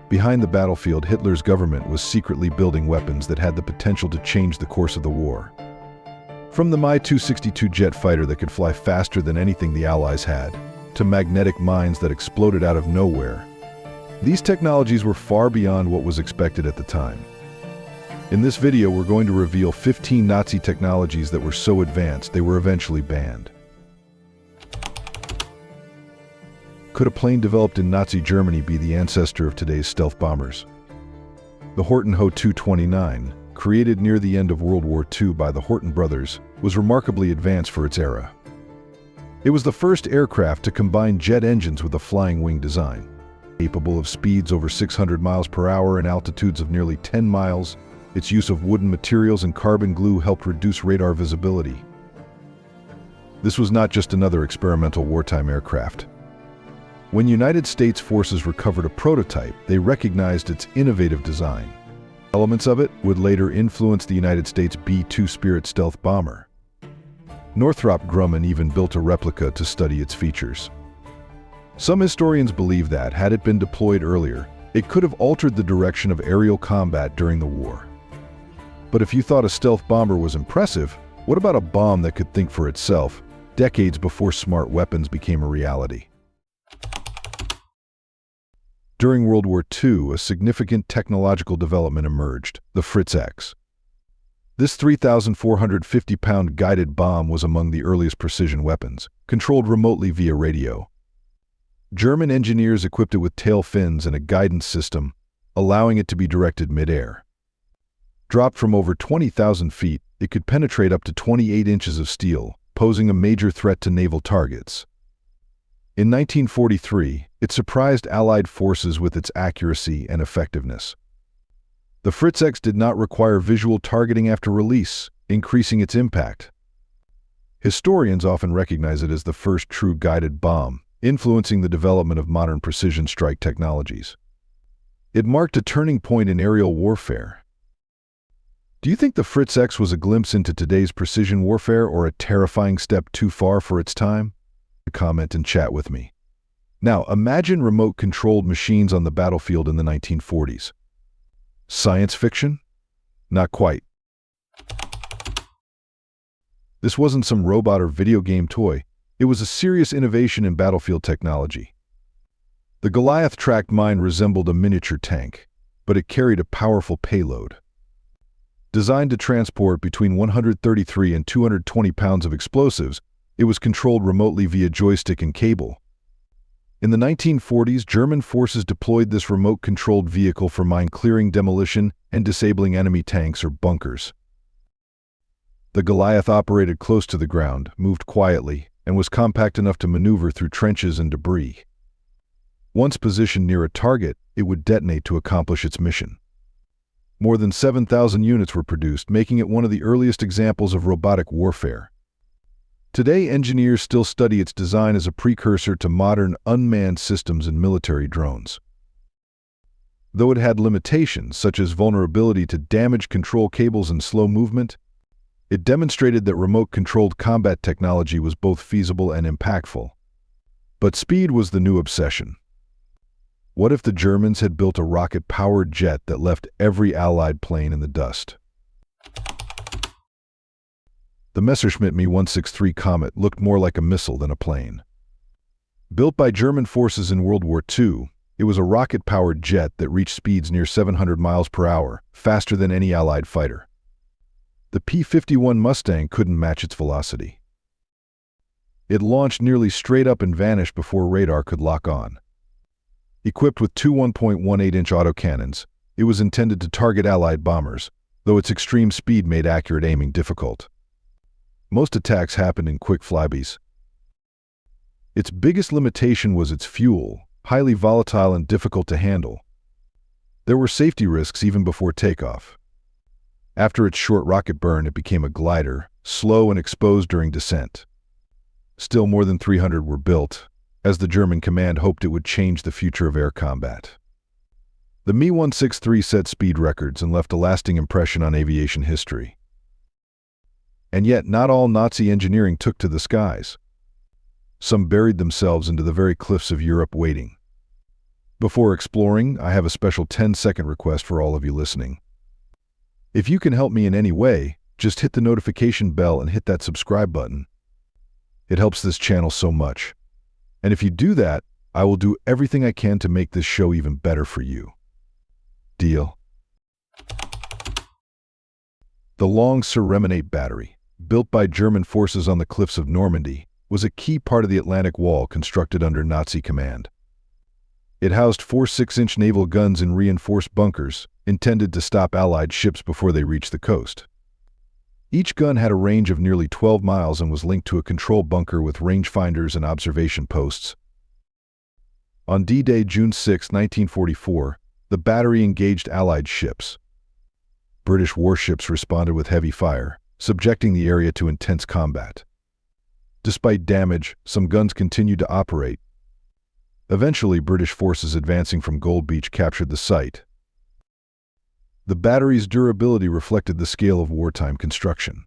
Behind the battlefield, Hitler's government was secretly building weapons that had the potential to change the course of the war. From the Mi-262 jet fighter that could fly faster than anything the Allies had, to magnetic mines that exploded out of nowhere, these technologies were far beyond what was expected at the time. In this video, we're going to reveal 15 Nazi technologies that were so advanced they were eventually banned. Could a plane developed in Nazi Germany be the ancestor of today's stealth bombers? The Horten Ho 229, created near the end of World War II by the Horten brothers, was remarkably advanced for its era. It was the first aircraft to combine jet engines with a flying wing design. Capable of speeds over 600 miles per hour and altitudes of nearly 10 miles, its use of wooden materials and carbon glue helped reduce radar visibility. This was not just another experimental wartime aircraft. When United States forces recovered a prototype, they recognized its innovative design. Elements of it would later influence the United States B-2 Spirit stealth bomber. Northrop Grumman even built a replica to study its features. Some historians believe that, had it been deployed earlier, it could have altered the direction of aerial combat during the war. But if you thought a stealth bomber was impressive, what about a bomb that could think for itself, decades before smart weapons became a reality? During World War II, a significant technological development emerged, the Fritz X. This 3,450-pound guided bomb was among the earliest precision weapons, controlled remotely via radio. German engineers equipped it with tail fins and a guidance system, allowing it to be directed mid-air. Dropped from over 20,000 feet, it could penetrate up to 28 inches of steel, posing a major threat to naval targets. In 1943, it surprised Allied forces with its accuracy and effectiveness. The Fritz X did not require visual targeting after release, increasing its impact. Historians often recognize it as the first true guided bomb, influencing the development of modern precision strike technologies. It marked a turning point in aerial warfare. Do you think the Fritz X was a glimpse into today's precision warfare or a terrifying step too far for its time? Comment and chat with me. Now, imagine remote-controlled machines on the battlefield in the 1940s. Science fiction? Not quite. This wasn't some robot or video game toy. It was a serious innovation in battlefield technology. The Goliath tracked mine resembled a miniature tank, but it carried a powerful payload. Designed to transport between 133 and 220 pounds of explosives, it was controlled remotely via joystick and cable. In the 1940s, German forces deployed this remote-controlled vehicle for mine-clearing, demolition, and disabling enemy tanks or bunkers. The Goliath operated close to the ground, moved quietly, and was compact enough to maneuver through trenches and debris. Once positioned near a target, it would detonate to accomplish its mission. More than 7,000 units were produced, making it one of the earliest examples of robotic warfare. Today, engineers still study its design as a precursor to modern unmanned systems and military drones. Though it had limitations, such as vulnerability to damaged control cables and slow movement, it demonstrated that remote-controlled combat technology was both feasible and impactful. But speed was the new obsession. What if the Germans had built a rocket-powered jet that left every Allied plane in the dust? The Messerschmitt Me-163 Komet looked more like a missile than a plane. Built by German forces in World War II, it was a rocket-powered jet that reached speeds near 700 miles per hour, faster than any Allied fighter. The P-51 Mustang couldn't match its velocity. It launched nearly straight up and vanished before radar could lock on. Equipped with two 1.18-inch autocannons, it was intended to target Allied bombers, though its extreme speed made accurate aiming difficult. Most attacks happened in quick flybys. Its biggest limitation was its fuel, highly volatile and difficult to handle. There were safety risks even before takeoff. After its short rocket burn, it became a glider, slow and exposed during descent. Still, more than 300 were built, as the German command hoped it would change the future of air combat. The Me-163 set speed records and left a lasting impression on aviation history. And yet, not all Nazi engineering took to the skies. Some buried themselves into the very cliffs of Europe waiting. Before exploring, I have a special 10-second request for all of you listening. If you can help me in any way, just hit the notification bell and hit that subscribe button. It helps this channel so much. And if you do that, I will do everything I can to make this show even better for you. Deal? The long Cerreminate battery, built by German forces on the cliffs of Normandy, was a key part of the Atlantic Wall constructed under Nazi command. It housed 4 6-inch naval guns in reinforced bunkers, intended to stop Allied ships before they reached the coast. Each gun had a range of nearly 12 miles and was linked to a control bunker with rangefinders and observation posts. On D-Day, June 6, 1944, the battery engaged Allied ships. British warships responded with heavy fire, subjecting the area to intense combat. Despite damage, some guns continued to operate. Eventually, British forces advancing from Gold Beach captured the site. The battery's durability reflected the scale of wartime construction.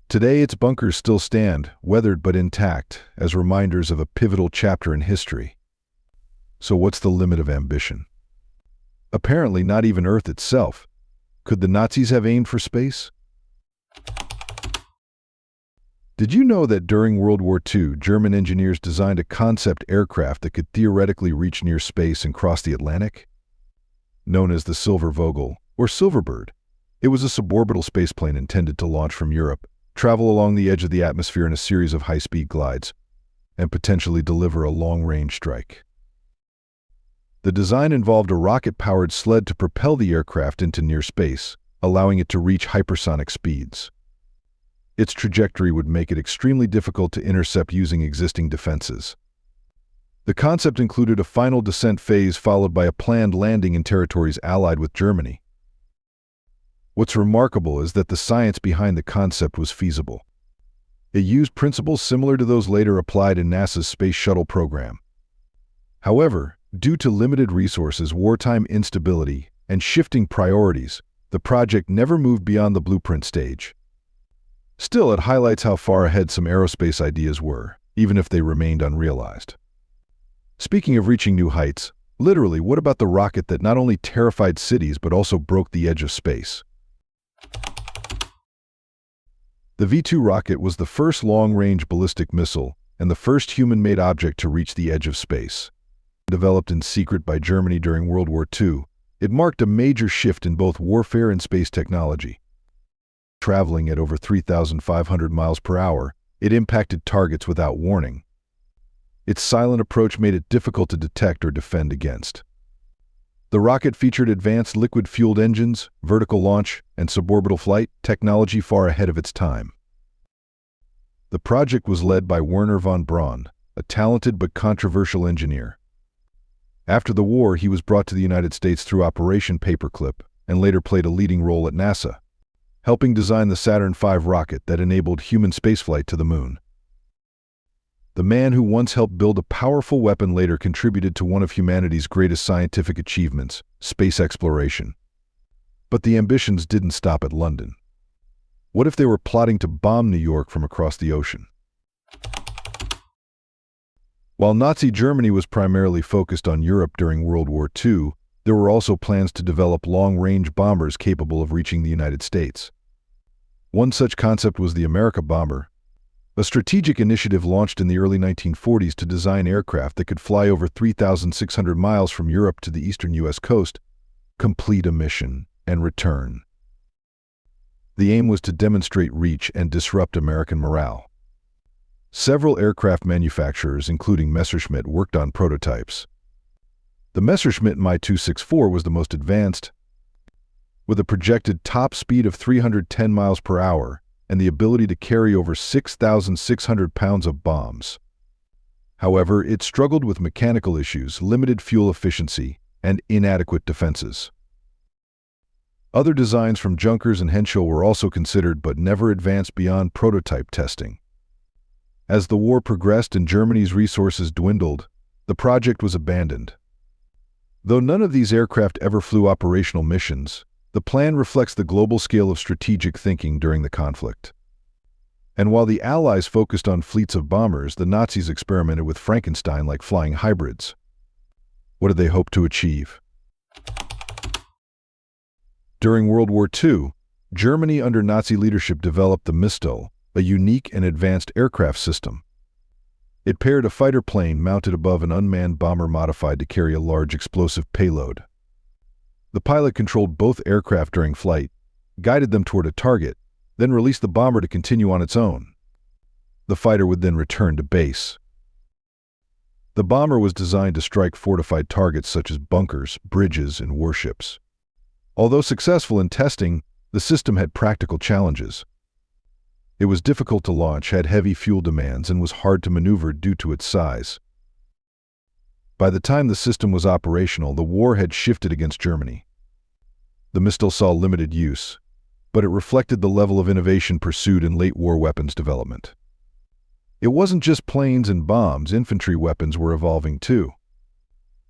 Today, its bunkers still stand, weathered but intact, as reminders of a pivotal chapter in history. So what's the limit of ambition? Apparently not even Earth itself. Could the Nazis have aimed for space? Did you know that during World War II, German engineers designed a concept aircraft that could theoretically reach near space and cross the Atlantic? Known as the Silver Vogel, or Silverbird, it was a suborbital spaceplane intended to launch from Europe, travel along the edge of the atmosphere in a series of high-speed glides, and potentially deliver a long-range strike. The design involved a rocket-powered sled to propel the aircraft into near space, allowing it to reach hypersonic speeds. Its trajectory would make it extremely difficult to intercept using existing defenses. The concept included a final descent phase followed by a planned landing in territories allied with Germany. What's remarkable is that the science behind the concept was feasible. It used principles similar to those later applied in NASA's Space Shuttle program. However, due to limited resources, wartime instability, and shifting priorities, the project never moved beyond the blueprint stage. Still, it highlights how far ahead some aerospace ideas were, even if they remained unrealized. Speaking of reaching new heights, literally, what about the rocket that not only terrified cities but also broke the edge of space? The V-2 rocket was the first long-range ballistic missile and the first human-made object to reach the edge of space. Developed in secret by Germany during World War II, it marked a major shift in both warfare and space technology. Traveling at over 3,500 miles per hour, it impacted targets without warning. Its silent approach made it difficult to detect or defend against. The rocket featured advanced liquid-fueled engines, vertical launch, and suborbital flight technology far ahead of its time. The project was led by Wernher von Braun, a talented but controversial engineer. After the war, he was brought to the United States through Operation Paperclip and later played a leading role at NASA, helping design the Saturn V rocket that enabled human spaceflight to the moon. The man who once helped build a powerful weapon later contributed to one of humanity's greatest scientific achievements, space exploration. But the ambitions didn't stop at London. What if they were plotting to bomb New York from across the ocean? While Nazi Germany was primarily focused on Europe during World War II, there were also plans to develop long-range bombers capable of reaching the United States. One such concept was the America Bomber, a strategic initiative launched in the early 1940s to design aircraft that could fly over 3,600 miles from Europe to the eastern U.S. coast, complete a mission, and return. The aim was to demonstrate reach and disrupt American morale. Several aircraft manufacturers, including Messerschmitt, worked on prototypes. The Messerschmitt Mi-264 was the most advanced, with a projected top speed of 310 miles per hour and the ability to carry over 6,600 pounds of bombs. However, it struggled with mechanical issues, limited fuel efficiency, and inadequate defenses. Other designs from Junkers and Henschel were also considered but never advanced beyond prototype testing. As the war progressed and Germany's resources dwindled, the project was abandoned. Though none of these aircraft ever flew operational missions, the plan reflects the global scale of strategic thinking during the conflict. And while the Allies focused on fleets of bombers, the Nazis experimented with Frankenstein-like flying hybrids. What did they hope to achieve? During World War II, Germany under Nazi leadership developed the Mistel, a unique and advanced aircraft system. It paired a fighter plane mounted above an unmanned bomber modified to carry a large explosive payload. The pilot controlled both aircraft during flight, guided them toward a target, then released the bomber to continue on its own. The fighter would then return to base. The bomber was designed to strike fortified targets such as bunkers, bridges, and warships. Although successful in testing, the system had practical challenges. It was difficult to launch, had heavy fuel demands, and was hard to maneuver due to its size. By the time the system was operational, the war had shifted against Germany. The Mistel saw limited use, but it reflected the level of innovation pursued in late war weapons development. It wasn't just planes and bombs, infantry weapons were evolving too.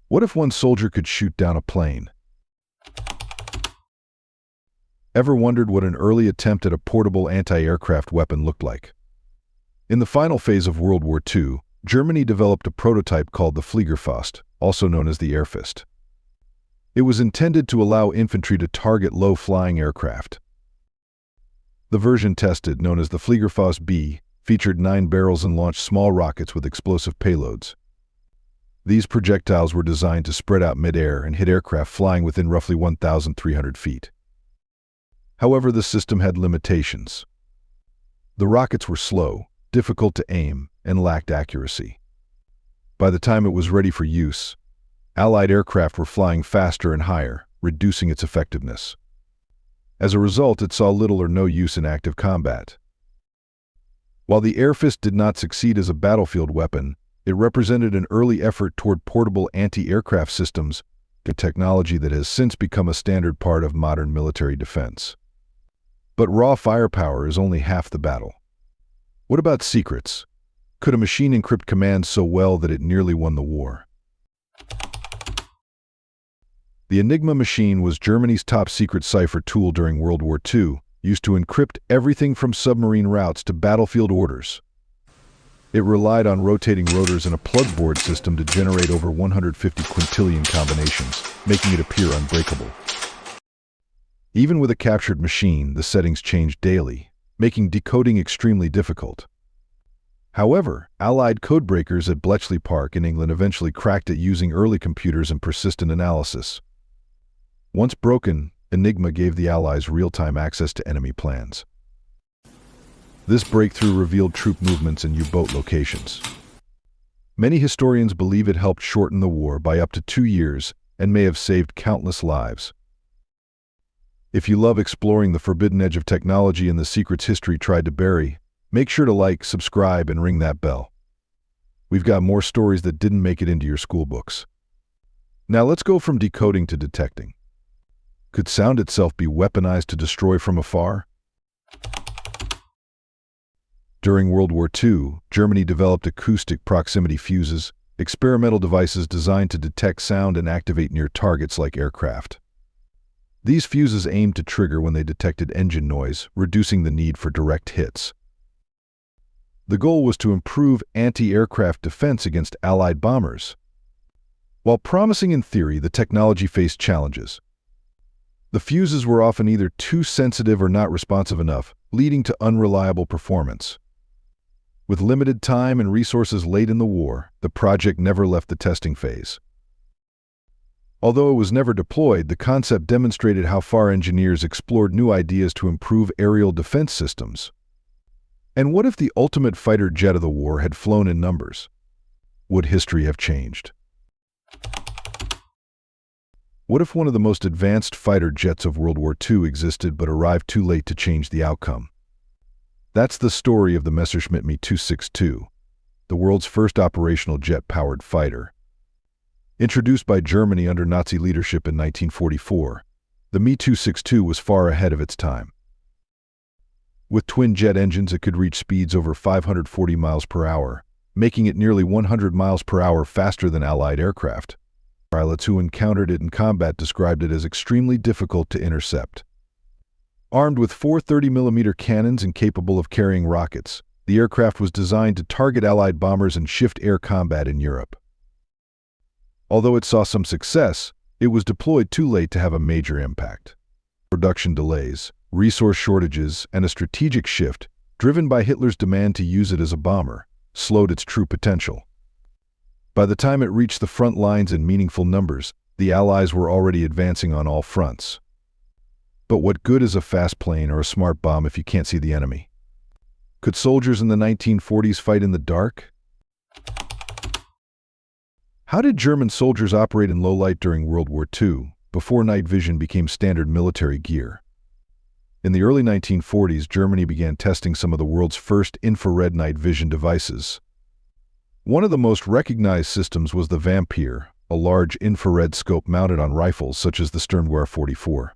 What if one soldier could shoot down a plane? Ever wondered what an early attempt at a portable anti-aircraft weapon looked like? In the final phase of World War II, Germany developed a prototype called the Fliegerfaust, also known as the Air Fist. It was intended to allow infantry to target low-flying aircraft. The version tested, known as the Fliegerfaust B, featured 9 barrels and launched small rockets with explosive payloads. These projectiles were designed to spread out mid-air and hit aircraft flying within roughly 1,300 feet. However, the system had limitations. The rockets were slow, difficult to aim, and lacked accuracy. By the time it was ready for use, Allied aircraft were flying faster and higher, reducing its effectiveness. As a result, it saw little or no use in active combat. While the Air Fist did not succeed as a battlefield weapon, it represented an early effort toward portable anti-aircraft systems, a technology that has since become a standard part of modern military defense. But raw firepower is only half the battle. What about secrets? Could a machine encrypt commands so well that it nearly won the war? The Enigma machine was Germany's top-secret cipher tool during World War II, used to encrypt everything from submarine routes to battlefield orders. It relied on rotating rotors and a plugboard system to generate over 150 quintillion combinations, making it appear unbreakable. Even with a captured machine, the settings changed daily, making decoding extremely difficult. However, Allied codebreakers at Bletchley Park in England eventually cracked it using early computers and persistent analysis. Once broken, Enigma gave the Allies real-time access to enemy plans. This breakthrough revealed troop movements and U-boat locations. Many historians believe it helped shorten the war by up to 2 years and may have saved countless lives. If you love exploring the forbidden edge of technology and the secrets history tried to bury, make sure to like, subscribe, and ring that bell. We've got more stories that didn't make it into your school books. Now let's go from decoding to detecting. Could sound itself be weaponized to destroy from afar? During World War II, Germany developed acoustic proximity fuses, experimental devices designed to detect sound and activate near targets like aircraft. These fuses aimed to trigger when they detected engine noise, reducing the need for direct hits. The goal was to improve anti-aircraft defense against Allied bombers. While promising in theory, the technology faced challenges. The fuses were often either too sensitive or not responsive enough, leading to unreliable performance. With limited time and resources late in the war, the project never left the testing phase. Although it was never deployed, the concept demonstrated how far engineers explored new ideas to improve aerial defense systems. And what if the ultimate fighter jet of the war had flown in numbers? Would history have changed? What if one of the most advanced fighter jets of World War II existed but arrived too late to change the outcome? That's the story of the Messerschmitt Me-262, the world's first operational jet-powered fighter. Introduced by Germany under Nazi leadership in 1944, the Me-262 was far ahead of its time. With twin jet engines, it could reach speeds over 540 miles per hour, making it nearly 100 miles per hour faster than Allied aircraft. Pilots who encountered it in combat described it as extremely difficult to intercept. Armed with 4 30mm cannons and capable of carrying rockets, the aircraft was designed to target Allied bombers and shift air combat in Europe. Although it saw some success, it was deployed too late to have a major impact. Production delays, resource shortages, and a strategic shift, driven by Hitler's demand to use it as a bomber, slowed its true potential. By the time it reached the front lines in meaningful numbers, the Allies were already advancing on all fronts. But what good is a fast plane or a smart bomb if you can't see the enemy? Could soldiers in the 1940s fight in the dark? How did German soldiers operate in low light during World War II, before night vision became standard military gear? In the early 1940s, Germany began testing some of the world's first infrared night vision devices. One of the most recognized systems was the Vampire, a large infrared scope mounted on rifles such as the Sternwehr 44.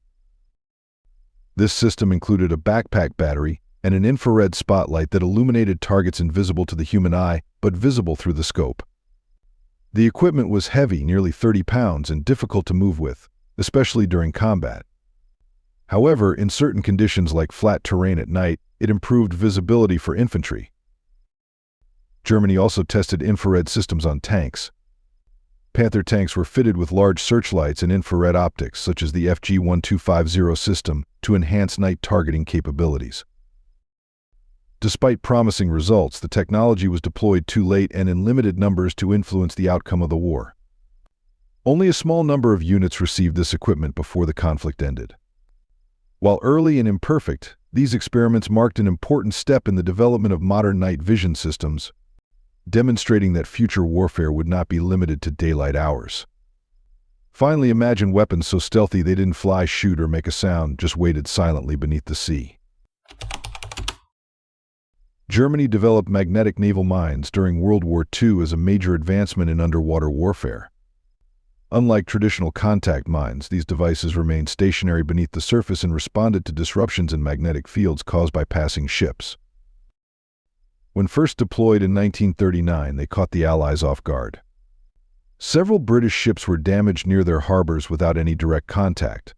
This system included a backpack battery and an infrared spotlight that illuminated targets invisible to the human eye but visible through the scope. The equipment was heavy, nearly 30 pounds, and difficult to move with, especially during combat. However, in certain conditions like flat terrain at night, it improved visibility for infantry. Germany also tested infrared systems on tanks. Panther tanks were fitted with large searchlights and infrared optics, such as the FG-1250 system, to enhance night targeting capabilities. Despite promising results, the technology was deployed too late and in limited numbers to influence the outcome of the war. Only a small number of units received this equipment before the conflict ended. While early and imperfect, these experiments marked an important step in the development of modern night vision systems, demonstrating that future warfare would not be limited to daylight hours. Finally, imagine weapons so stealthy they didn't fly, shoot, or make a sound, just waited silently beneath the sea. Germany developed magnetic naval mines during World War II as a major advancement in underwater warfare. Unlike traditional contact mines, these devices remained stationary beneath the surface and responded to disruptions in magnetic fields caused by passing ships. When first deployed in 1939, they caught the Allies off guard. Several British ships were damaged near their harbors without any direct contact.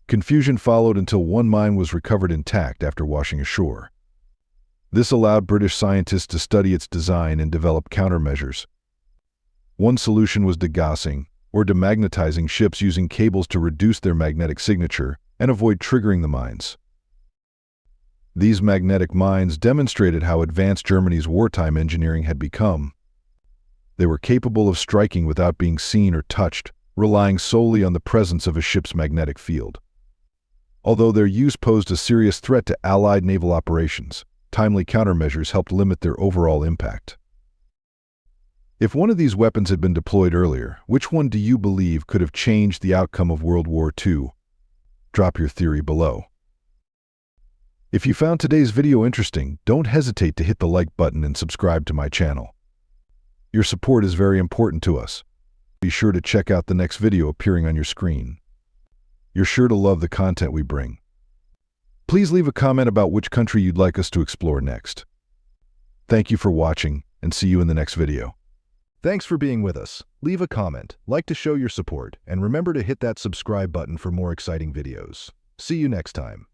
Confusion followed until one mine was recovered intact after washing ashore. This allowed British scientists to study its design and develop countermeasures. One solution was degassing, or demagnetizing ships using cables to reduce their magnetic signature and avoid triggering the mines. These magnetic mines demonstrated how advanced Germany's wartime engineering had become. They were capable of striking without being seen or touched, relying solely on the presence of a ship's magnetic field. Although their use posed a serious threat to Allied naval operations, timely countermeasures helped limit their overall impact. If one of these weapons had been deployed earlier, which one do you believe could have changed the outcome of World War II? Drop your theory below. If you found today's video interesting, don't hesitate to hit the like button and subscribe to my channel. Your support is very important to us. Be sure to check out the next video appearing on your screen. You're sure to love the content we bring. Please leave a comment about which country you'd like us to explore next. Thank you for watching, and see you in the next video. Thanks for being with us. Leave a comment, like to show your support, and remember to hit that subscribe button for more exciting videos. See you next time.